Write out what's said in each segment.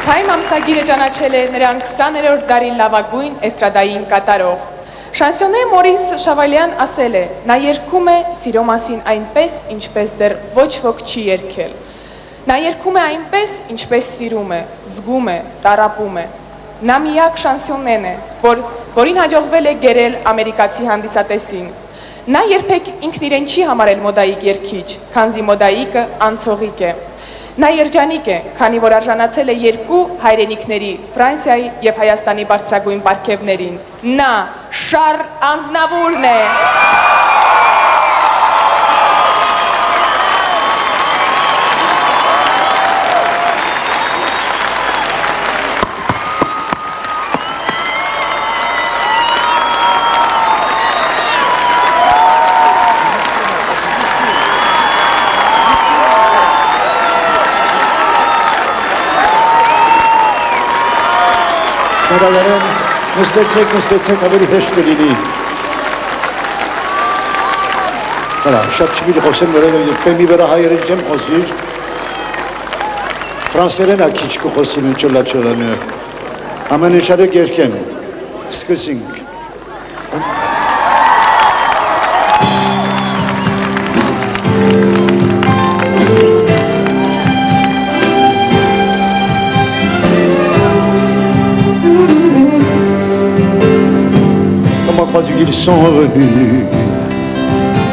Թայմ ամսագիրը ճանաչել է նրան 20-րդ դարի լավագույն էստրադային կատարող։ Շանսոնե Մորիս Շավալյան ասել է. նա երգում է սիրո մասին այնպես, ինչպես դեռ ոչ ոք չի երգել։ Նա երգում է այնպես, ինչպես սիրում է, զգում է, տառապում է։ Նա միակ շանսոնեն է, որին հաջողվել է գերել ամերիկացի հանդիսատեսին։ Նա երբեք ինքն իրեն չի համարել մոդայիկ երգիչ, քանզի մոդայիկը անցողիկ է։ Նա երջանիկ է, քանի որ արժանացել է երկու հայրենիքների, Ֆրանսիայի և Հայաստանի բարձրագույն պարգևներին։ Նա Շառլ Ազնավուրն է։ Շնորհակալ եմ, նստեցեք, ավելի հեշտ կլինի։ Հələ, շատ չմիտ խոսեմ, որովհետև մի վրա հայերեն չեմ խոսիր, ֆրանսերեն ա քիչ կխոսիմ են չլաչելանը, ամեն ինչարեք երկեմ, սկսինք։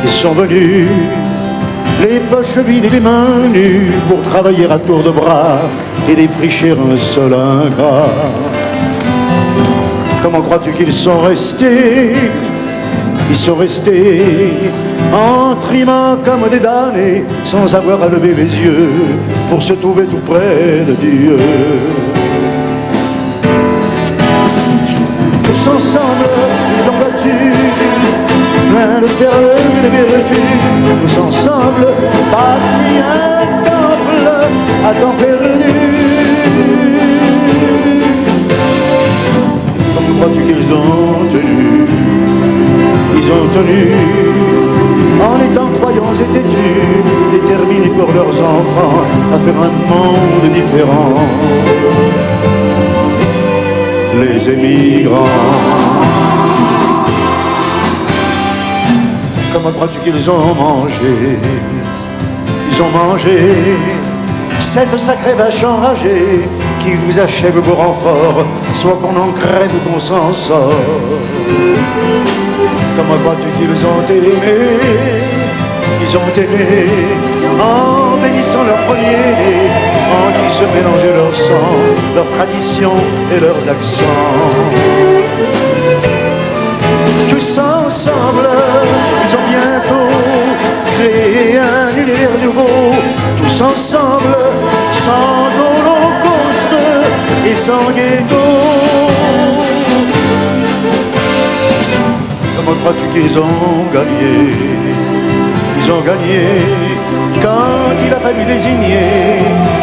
Ils sont venus, les poches vides et les mains nues, pour travailler à tour de bras et défricher un sol ingrat. Comment crois-tu qu'ils sont restés? Ils sont restés en trimant comme des damnés, sans avoir à lever les yeux pour se trouver tout près de Dieu. Tous ensemble, ils ont battu plein de terreur et de vertu. Tous ensemble, bâti un temple à temps perdu. Comme crois-tu qu'ils ont tenu? Ils ont tenu en étant croyants et têtus, déterminés pour leurs enfants à faire un monde différent. Les émigrants. Comment crois-tu qu'ils ont mangé? Ils ont mangé cette sacrée vache enragée qui vous achève vos renforts, soit qu'on en crève ou qu'on s'en sort. Comment crois-tu qu'ils ont aimé? Ils ont aimé en bénissant leur premier-né, en qui se mélangeait leur sang, leurs traditions et leurs accents. Tous ensemble, ils ont bientôt créé un univers nouveau. Tous ensemble, sans holocauste et sans ghetto. Comment crois-tu qu'ils ont gagné? Ils ont gagné quand il a fallu désigner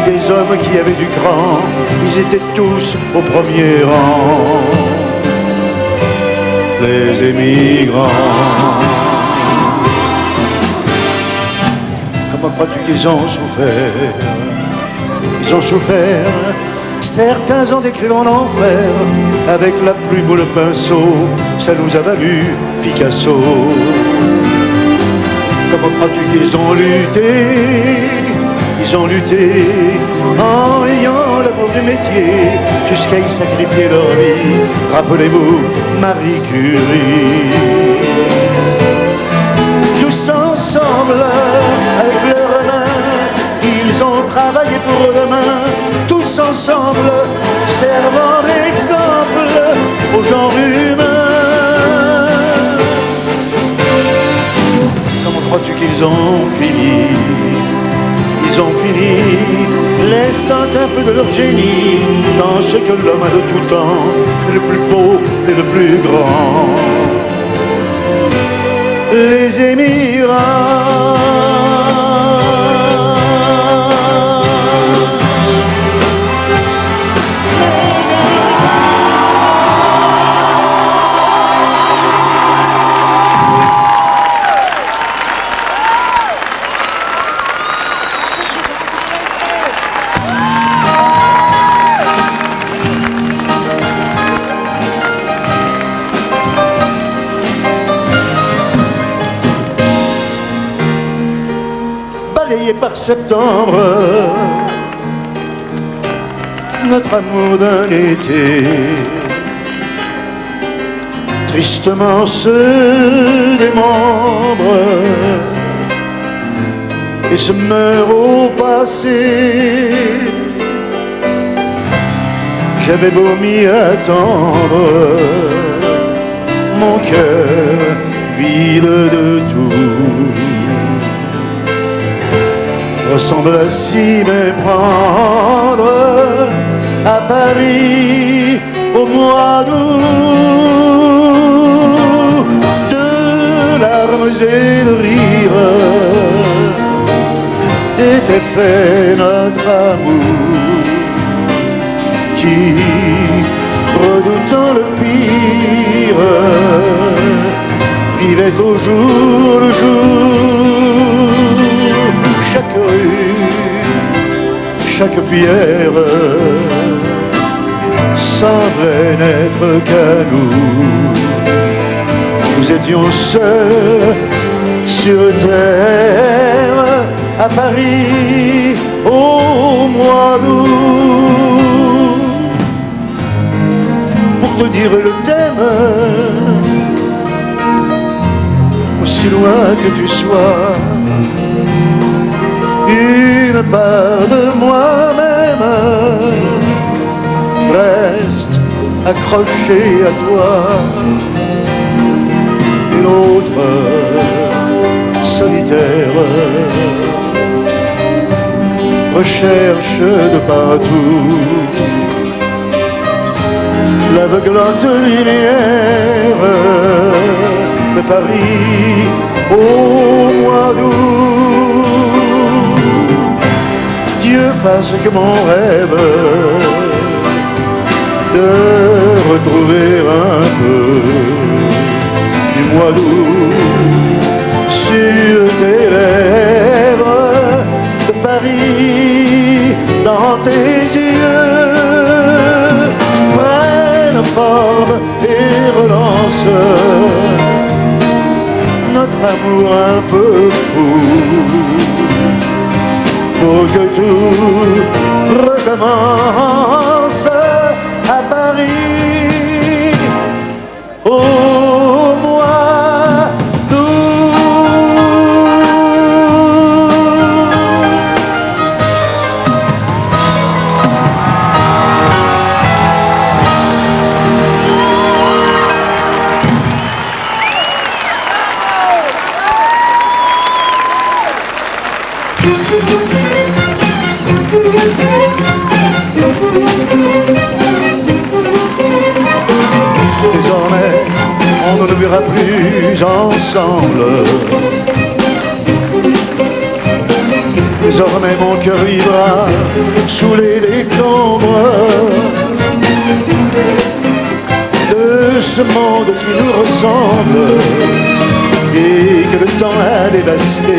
des hommes qui avaient du cran. Ils étaient tous au premier rang. Les émigrants. Comment crois-tu qu'ils ont souffert? Ils ont souffert. Certains ont décrit en enfer avec la plume ou le pinceau. Ça nous a valu Picasso. Comment crois-tu qu'ils ont lutté? Ils ont lutté en ayant l'amour du métier jusqu'à y sacrifier leur vie. Rappelez-vous Marie Curie. Tous ensemble, avec leurs mains, ils ont travaillé pour demain. Tous ensemble, servant d'exemple au genre humain. Comment crois-tu qu'ils ont fini? Ils ont fini, laissant un peu de leur génie dans ce que l'homme a de tout temps fait le plus beau et le plus grand. Les émirats. par septembre, notre amour d'un été tristement se démembre et se meurt au passé. J'avais beau m'y attendre, mon cœur vide de tout ressemble à s'y méprendre à Paris au mois d'août. De larmes et de rires était fait notre amour, qui, redoutant le pire, vivait au jour le jour. Chaque rue, chaque pierre semblait n'être qu'à nous. Nous étions seuls sur terre à Paris au mois d'août. Pour te dire je t'aime, aussi loin que tu sois, une part de moi-même reste accrochée à toi, et l'autre solitaire recherche de partout l'aveuglante lumière de Paris au mois d'août. Dieu fasse que mon rêve de retrouver un peu du mois d'août sur tes lèvres de Paris dans tes yeux prenne forme et relance notre amour un peu fou, pour que tout recommence à Paris au mois Désormais, on ne verra plus ensemble. Désormais, mon cœur vivra sous les décombres de ce monde qui nous ressemble et que le temps a dévasté.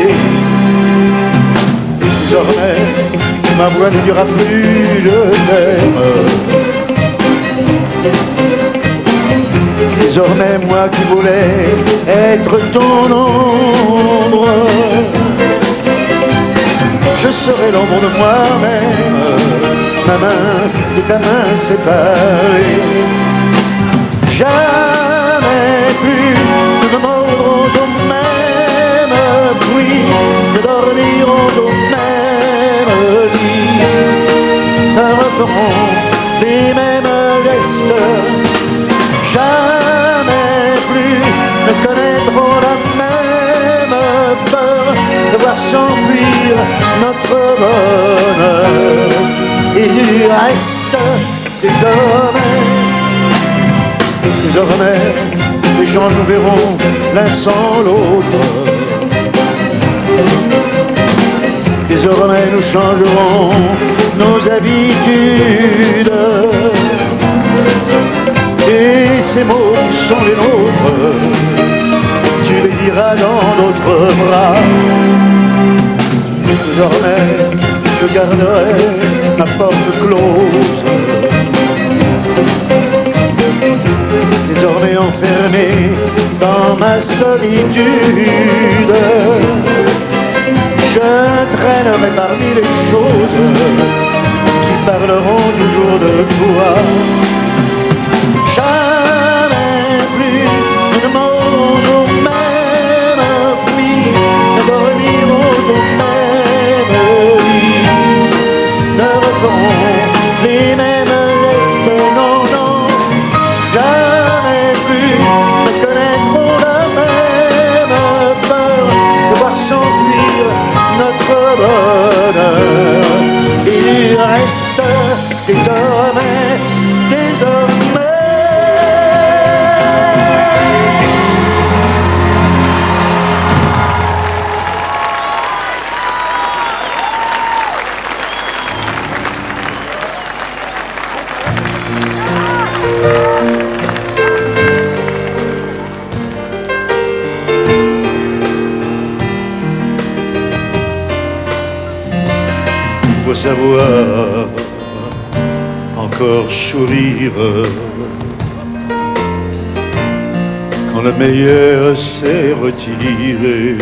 Désormais, ma voix ne dira plus je t'aime. Désormais, moi qui voulais être ton ombre, je serai l'ombre de moi-même, ma main de ta main séparée. Jamais plus nous ne mordrons au même fruit, ne dormirons au même lit, ne referons les mêmes gestes. Jamais plus ne connaîtrons la même peur de voir s'enfuir notre bonheur. Et du reste, désormais, les gens nous verront l'un sans l'autre. Désormais, nous changerons nos habitudes. Et ces mots qui sont les nôtres, tu les diras dans notre bras. Désormais, je garderai ma porte close. Désormais enfermé dans ma solitude, je traînerai parmi les choses qui parleront toujours de toi. Jamais plus nous ne mangerons aux mêmes fruits, ne dormirons au même lit, ne referons les mêmes gestes, non, non. Jamais plus ne connaîtrons la même peur de voir s'enfuir notre bonheur. Il reste désormais il faut savoir encore sourire quand le meilleur s'est retiré,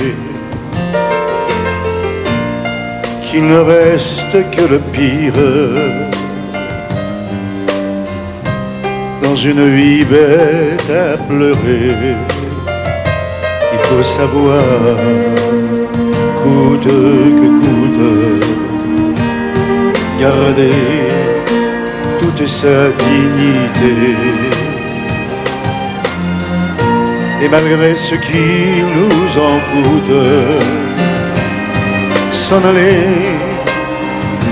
qu'il ne reste que le pire dans une vie bête à pleurer. Il faut savoir, coûte que coûte, garder toute sa dignité. Et malgré ce qui nous en coûte, s'en aller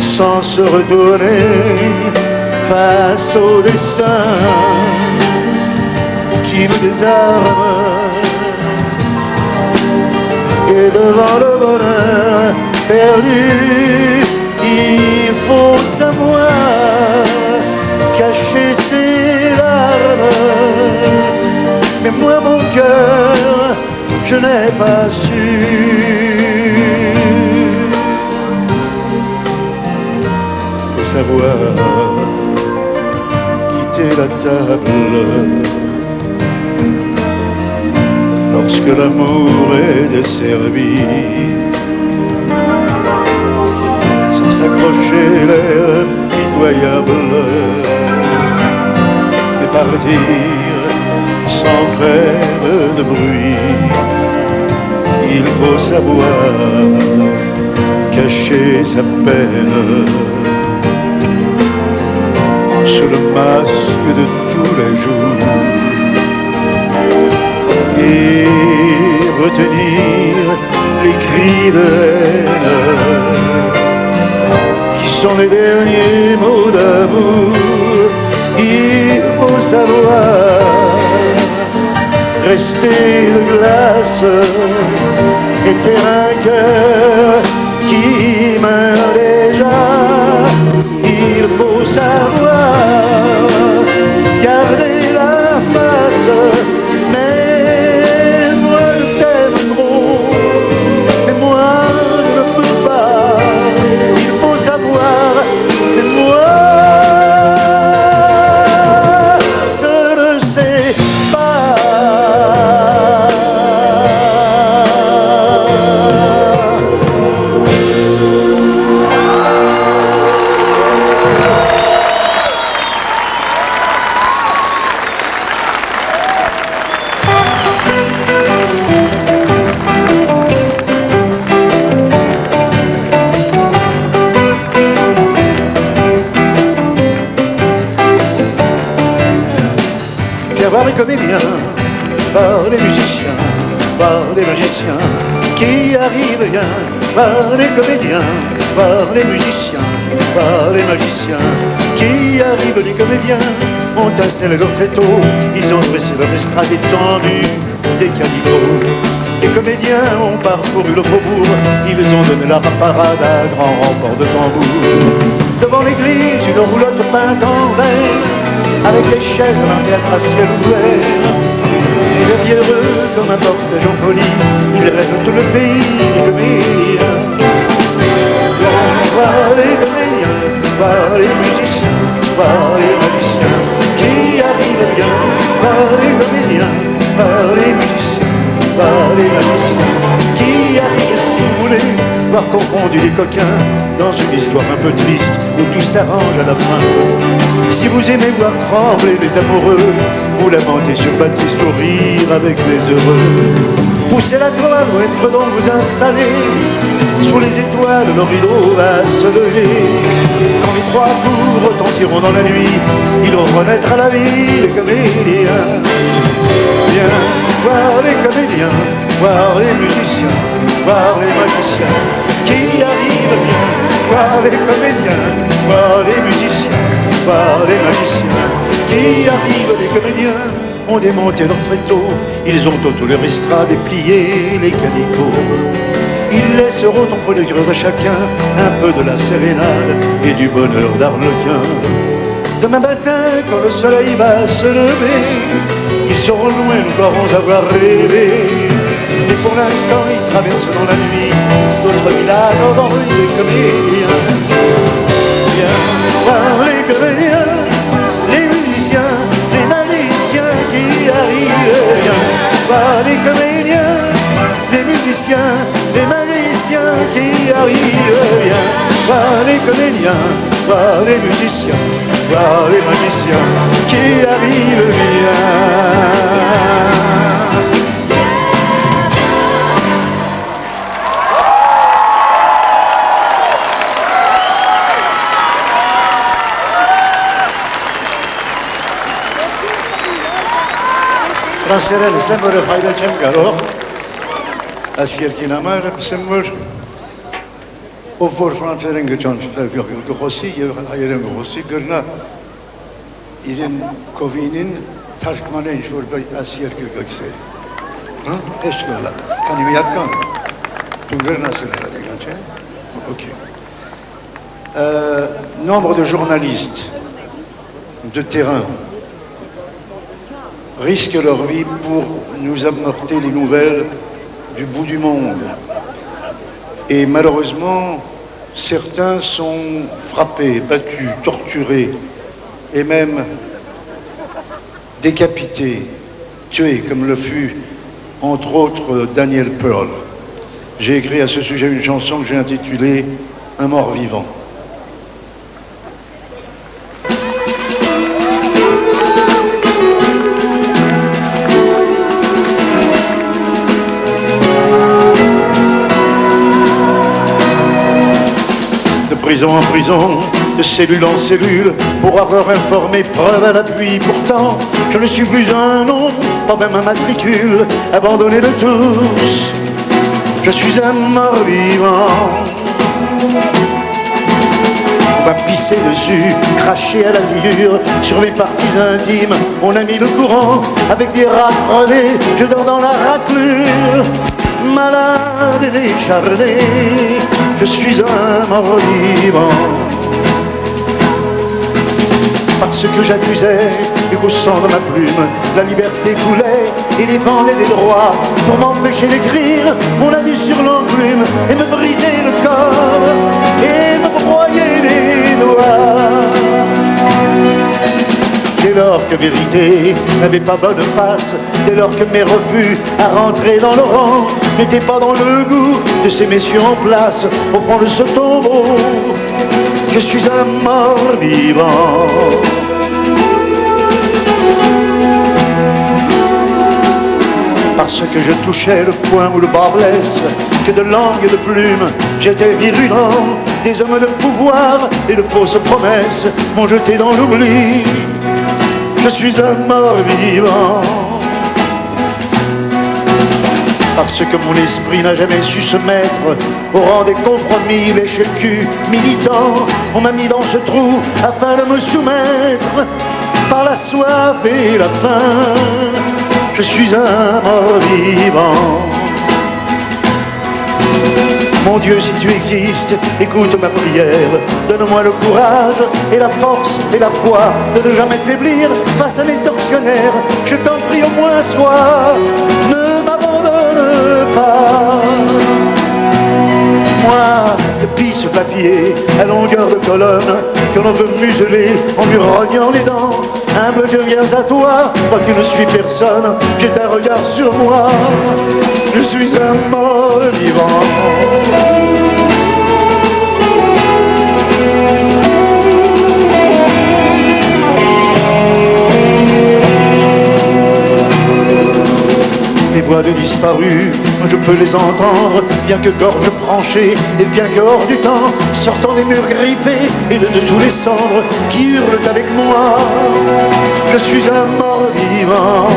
sans se retourner face au destin qui nous désarme. Et devant le bonheur perdu, il faut savoir cacher ses larmes. Mais moi mon cœur, je n'ai pas su. Faut savoir quitter la table lorsque l'amour est desservi, sans s'accrocher l'air pitoyable, et partir sans faire de bruit. Il faut savoir cacher sa peine sous le masque de tous les jours et retenir les cris de haine qui sont les derniers mots d'amour. Il faut savoir rester de glace et terre un cœur qui meurt déjà. Il faut savoir garder la face, mais moi je t'aime trop, mais moi je ne peux pas. Il faut savoir, mais moi voir les comédiens, voir les musiciens, voir les magiciens qui arrivent bien, voir les comédiens, voir les musiciens, voir les magiciens qui arrivent. Les comédiens ont installé leur tréteau, ils ont dressé leur estrade étendue des caniveaux. Les comédiens ont parcouru le faubourg, ils ont donné la parade à grand renfort de tambour. Devant l'église, une roulotte peinte en vert, avec les chaises d'un théâtre à ciel ouvert. Et derrière eux, comme un cortège en folie, ils rêvent tout le pays des comédiens. Voir les comédiens, voir les musiciens, voir les magiciens qui arrivent bien. Voir les comédiens, voir les musiciens, voir les magiciens qui arrivent. Si vous voulez voir perdu des coquins dans une histoire un peu triste où tout s'arrange à la fin. Si vous aimez voir trembler les amoureux, vous lamentez sur Baptiste au rire avec les heureux. Poussez la toile, être donc vous installer. Sous les étoiles, le rideau va se lever. Quand les trois coups retentiront dans la nuit, ils vont renaître à la vie, les comédiens. Viens voir les comédiens, voir les musiciens, voir les magiciens qui arrivent bien. Voir les comédiens, voir les musiciens, voir les magiciens qui arrivent. Les comédiens ont démonté leur tréteau, ils ont autour leur estrade déplié les calicots. Ils laisseront entre le cœur de chacun un peu de la sérénade et du bonheur d'Arlequin. Demain matin, quand le soleil va se lever, ils seront loin, nous pourrons avoir rêvé. Et pour l'instant, ils traversent dans la nuit d'autres villages endormis, les comédiens. Viens voir les comédiens, les musiciens, les magiciens qui arrivent. Viens voir les comédiens, les musiciens, les magiciens qui arrivent. Viens voir les comédiens, voir les musiciens, voir les magiciens qui arrivent. Bien. Franseren semmoru paylaşım garok. Askerkinamar semmur. O for Franseren geçen gohosi, hayren gohosi görna. İrin Kovinin Tarkmanen şurba asker gökse. Ha? Eşkola. Kanı yatkan. Tungör nasıl hadi geçe? OK. Nombre de journalistes de terrain risquent leur vie pour nous apporter les nouvelles du bout du monde. Et malheureusement, certains sont frappés, battus, torturés et même décapités, tués, comme le fut entre autres Daniel Pearl. J'ai écrit à ce sujet une chanson que j'ai intitulée « Un mort vivant ». Prison en prison, de cellule en cellule, pour avoir informé, preuve à l'appui. Pourtant, je ne suis plus un nom, pas même un matricule, abandonné de tous. Je suis un mort vivant. On m'a pissé dessus, craché à la figure, sur mes parties intimes. On a mis le courant, avec les rats crevés, je dors dans la raclure. Malade et décharné, je suis un mort vivant. Parce que j'accusais, et au sang de ma plume, la liberté coulait et défendait des droits. Pour m'empêcher d'écrire, on a dû sur l'enclume et me briser le corps et me broyer les doigts. Dès lors que vérité n'avait pas bonne face, dès lors que mes refus à rentrer dans le rang n'étaient pas dans le goût de ces messieurs en place au fond de ce tombeau, je suis un mort vivant. Parce que je touchais le point où le bas blesse, que de langue et de plume j'étais virulent, des hommes de pouvoir et de fausses promesses m'ont jeté dans l'oubli. Je suis un mort vivant. Parce que mon esprit n'a jamais su se mettre au rang des compromis, les cul militants. On m'a mis dans ce trou afin de me soumettre par la soif et la faim. Je suis un mort vivant. Mon Dieu, si tu existes, écoute ma prière. Donne-moi le courage et la force et la foi de ne jamais faiblir face à mes tortionnaires. Je t'en prie, au moins sois, ne m'abandonne pas. Moi, le pisse papier à longueur de colonne que l'on veut museler en lui rognant les dents. Humble, je viens à toi, moi qui ne suis personne, jette un regard sur moi. Je suis un mort vivant. pas de disparus, je peux les entendre, bien que gorge tranchée et bien que hors du temps, sortant des murs griffés et de dessous les cendres qui hurlent avec moi. Je suis un mort vivant.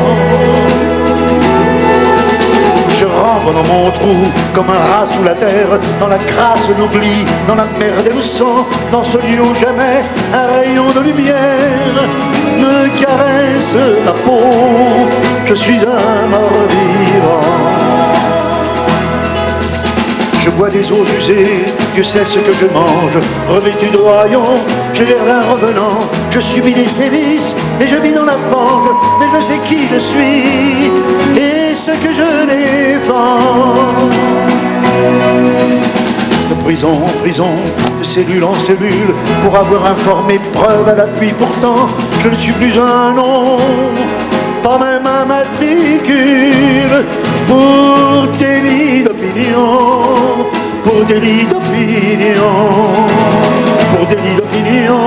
Je rampe dans mon trou comme un rat sous la terre, dans la crasse, l'oubli, dans la merde et le sang, dans ce lieu où jamais un rayon de lumière ne caresse ma peau. Je suis un mort vivant. Je bois des eaux usées, Dieu sait ce que je mange. Revêtu de royaume, j'ai l'air d'un revenant. Je subis des sévices, et je vis dans la fange. Mais je sais qui je suis, et ce que je défends. De prison en prison, de cellule en cellule, pour avoir informé, preuve à l'appui. Pourtant, je ne suis plus un nom, pas même un matricule, pour délit d'opinion, pour délit d'opinion, pour délit d'opinion,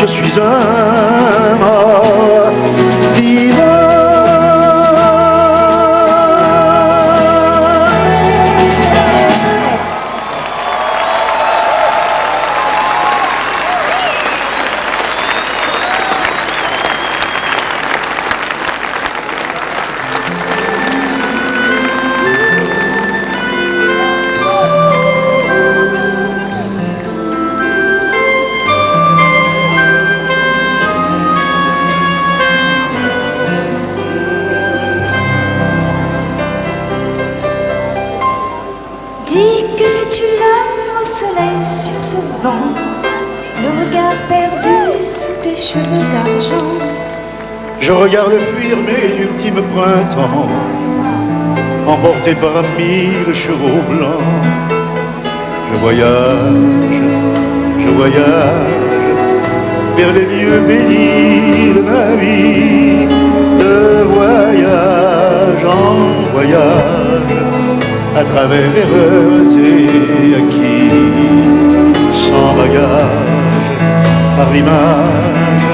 je suis un mort vivant. Dis, que fais-tu là au soleil sur ce banc, le regard perdu sous tes cheveux d'argent? Je regarde fuir mes ultimes printemps, emporté par 1000 chevaux blancs. Je voyage vers les lieux bénis de ma vie, de voyage en voyage, à travers erreurs et acquis, sans bagage, par l'image,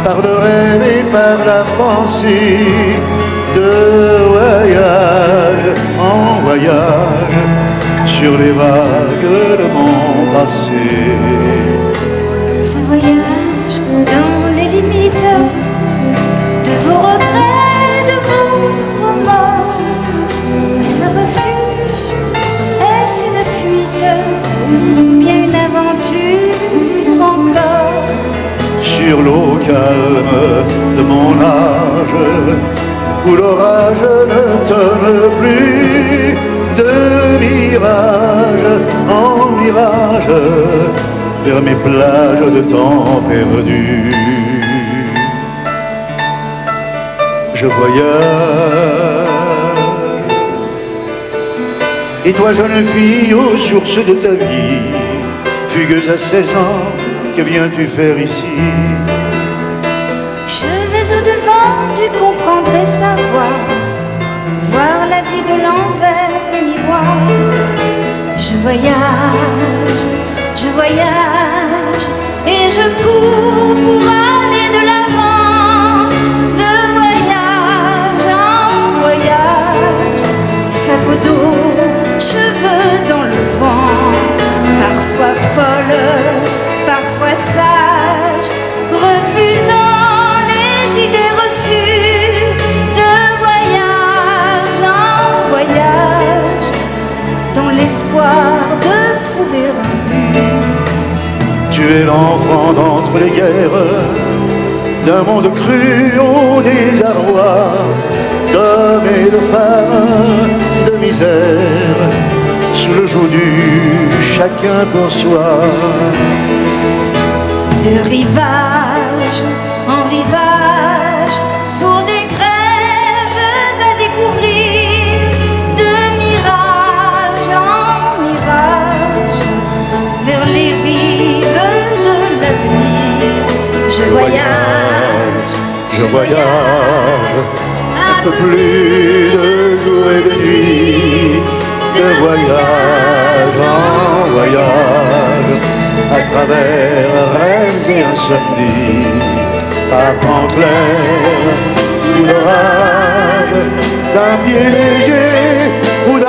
par le rêve et par la pensée, de voyage en voyage, sur les vagues de mon passé. Ce voyage dans les limites de vos regrets, de vos remords, est-ce un refuge, est-ce une fuite, ou bien une aventure encore? Sur l'eau calme de mon âge, où l'orage ne tonne plus, de mirage en mirage, vers mes plages de temps perdu. Je voyage. Et toi, jeune fille, aux sources de ta vie, fugueuse à 16 ans, que viens-tu faire ici? Je vais au-devant du comprendre et savoir, voir la vie de l'envers des miroirs. Je voyage, et je cours pour aller de l'avant, de voyage en voyage, sac au dos, cheveux dans le vent, parfois folle, parfois sage, refusant les idées reçues, de voyage en voyage, dans l'espoir de trouver un but. Tu es l'enfant d'entre les guerres, d'un monde cru au désarroi, d'hommes et de femmes, de misère, sous le joug du chacun pour soi. De rivage en rivage, pour des rêves à découvrir, de mirage en mirage, vers les rives de l'avenir. Je voyage, un peu plus de jour et de nuit, de voyage en voyage, à travers rêves et insomnies, par temps clair ou d'orage, d'un pied léger ou d'un